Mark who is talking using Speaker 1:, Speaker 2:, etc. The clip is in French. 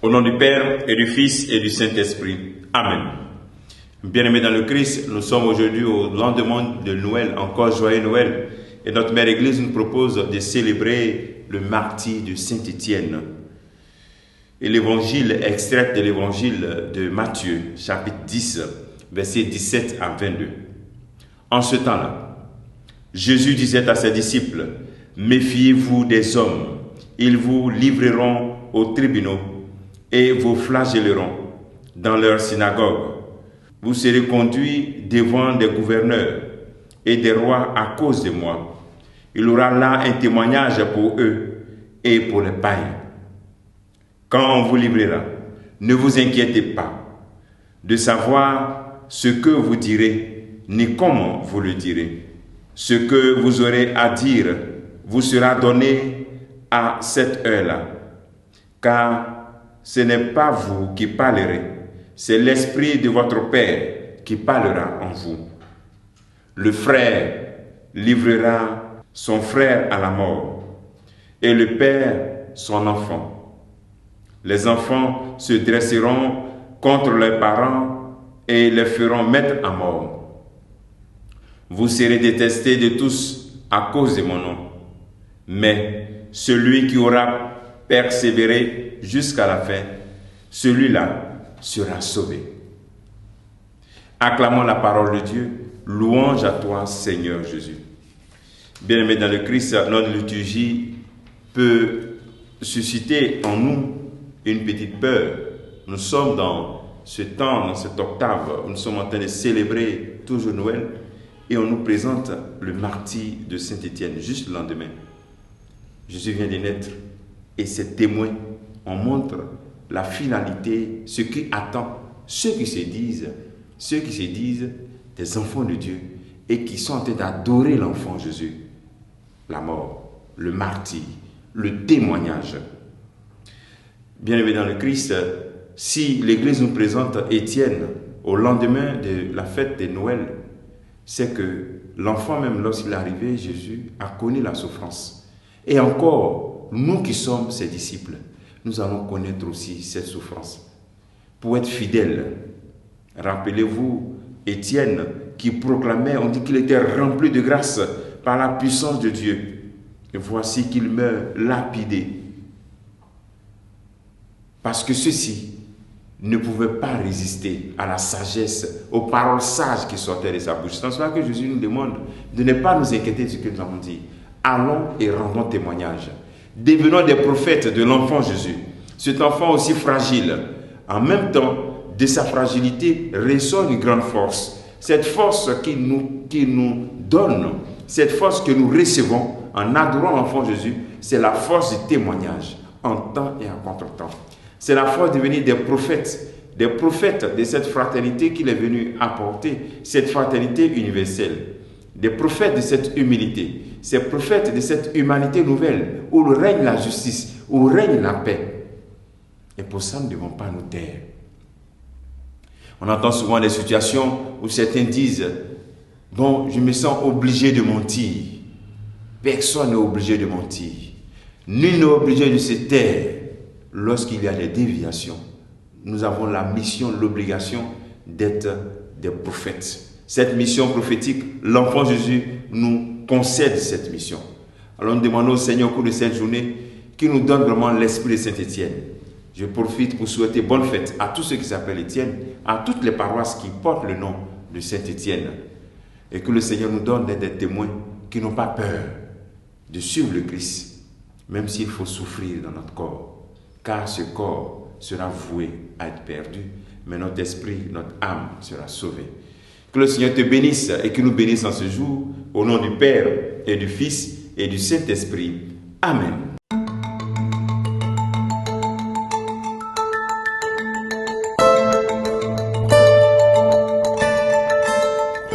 Speaker 1: Au nom du Père et du Fils et du Saint-Esprit. Amen. Bien-aimés dans le Christ, nous sommes aujourd'hui au lendemain de Noël, encore joyeux Noël. Et notre Mère Église nous propose de célébrer le martyre de Saint Étienne. Et l'évangile extrait de l'évangile de Matthieu, chapitre 10, versets 17 à 22. En ce temps-là, Jésus disait à ses disciples, « Méfiez-vous des hommes, ils vous livreront aux tribunaux et vous flagelleront dans leurs synagogues. Vous serez conduits devant des gouverneurs et des rois à cause de moi. Il y aura là un témoignage pour eux et pour les païens. Quand on vous livrera, ne vous inquiétez pas de savoir ce que vous direz, ni comment vous le direz. Ce que vous aurez à dire vous sera donné à cette heure-là, car ce n'est pas vous qui parlerez, c'est l'Esprit de votre Père qui parlera en vous. Le frère livrera son frère à la mort, et le père son enfant. Les enfants se dresseront contre leurs parents et les feront mettre à mort. Vous serez détestés de tous à cause de mon nom, mais celui qui aura persévéré jusqu'à la fin, celui-là sera sauvé. Acclamons la parole de Dieu. Louange à toi, Seigneur Jésus. Bien-aimés dans le Christ, notre liturgie peut susciter en nous une petite peur. Nous sommes dans ce temps, dans cette octave, où nous sommes en train de célébrer toujours Noël, et on nous présente le martyre de Saint Étienne, juste le lendemain. Jésus vient de naître, et ces témoins, on montre la finalité, ce qui attend ceux qui se disent des enfants de Dieu et qui sont en train d'adorer l'enfant Jésus. La mort, le martyre, le témoignage. Bien-aimés dans le Christ, si l'Église nous présente Étienne au lendemain de la fête de Noël, c'est que l'enfant, même lorsqu'il est arrivé, Jésus a connu la souffrance. Et encore, nous qui sommes ses disciples, nous allons connaître aussi cette souffrance. Pour être fidèles, rappelez-vous, Étienne qui proclamait, on dit qu'il était rempli de grâce par la puissance de Dieu. Et voici qu'il meurt lapidé. Parce que ceux-ci ne pouvaient pas résister à la sagesse, aux paroles sages qui sortaient de sa bouche. C'est pour cela que Jésus nous demande de ne pas nous inquiéter de ce que nous avons dit. Allons et rendons témoignage. Devenons des prophètes de l'enfant Jésus. Cet enfant aussi fragile. En même temps, de sa fragilité ressort une grande force. Cette force qui nous donne, cette force que nous recevons en adorant l'enfant Jésus, c'est la force du témoignage, en temps et en contre-temps. C'est la force de devenir des prophètes de cette fraternité qu'il est venu apporter, cette fraternité universelle, des prophètes de cette humilité, ces prophètes de cette humanité nouvelle, où règne la justice, où règne la paix. Et pour ça, nous ne devons pas nous taire. On entend souvent des situations où certains disent « Bon, je me sens obligé de mentir. » Personne n'est obligé de mentir. Nul n'est obligé de se taire lorsqu'il y a des déviations. Nous avons la mission, l'obligation d'être des prophètes. Cette mission prophétique, l'enfant Jésus nous concède cette mission. Alors nous demandons au Seigneur au cours de cette journée qu'il nous donne vraiment l'esprit de Saint Étienne. Je profite pour souhaiter bonne fête à tous ceux qui s'appellent Étienne, à toutes les paroisses qui portent le nom de Saint Étienne. Et que le Seigneur nous donne d'être des témoins qui n'ont pas peur de suivre le Christ, même s'il faut souffrir dans notre corps. Car ce corps sera voué à être perdu, mais notre esprit, notre âme sera sauvée. Que le Seigneur te bénisse et qu'il nous bénisse en ce jour, au nom du Père et du Fils et du Saint-Esprit. Amen.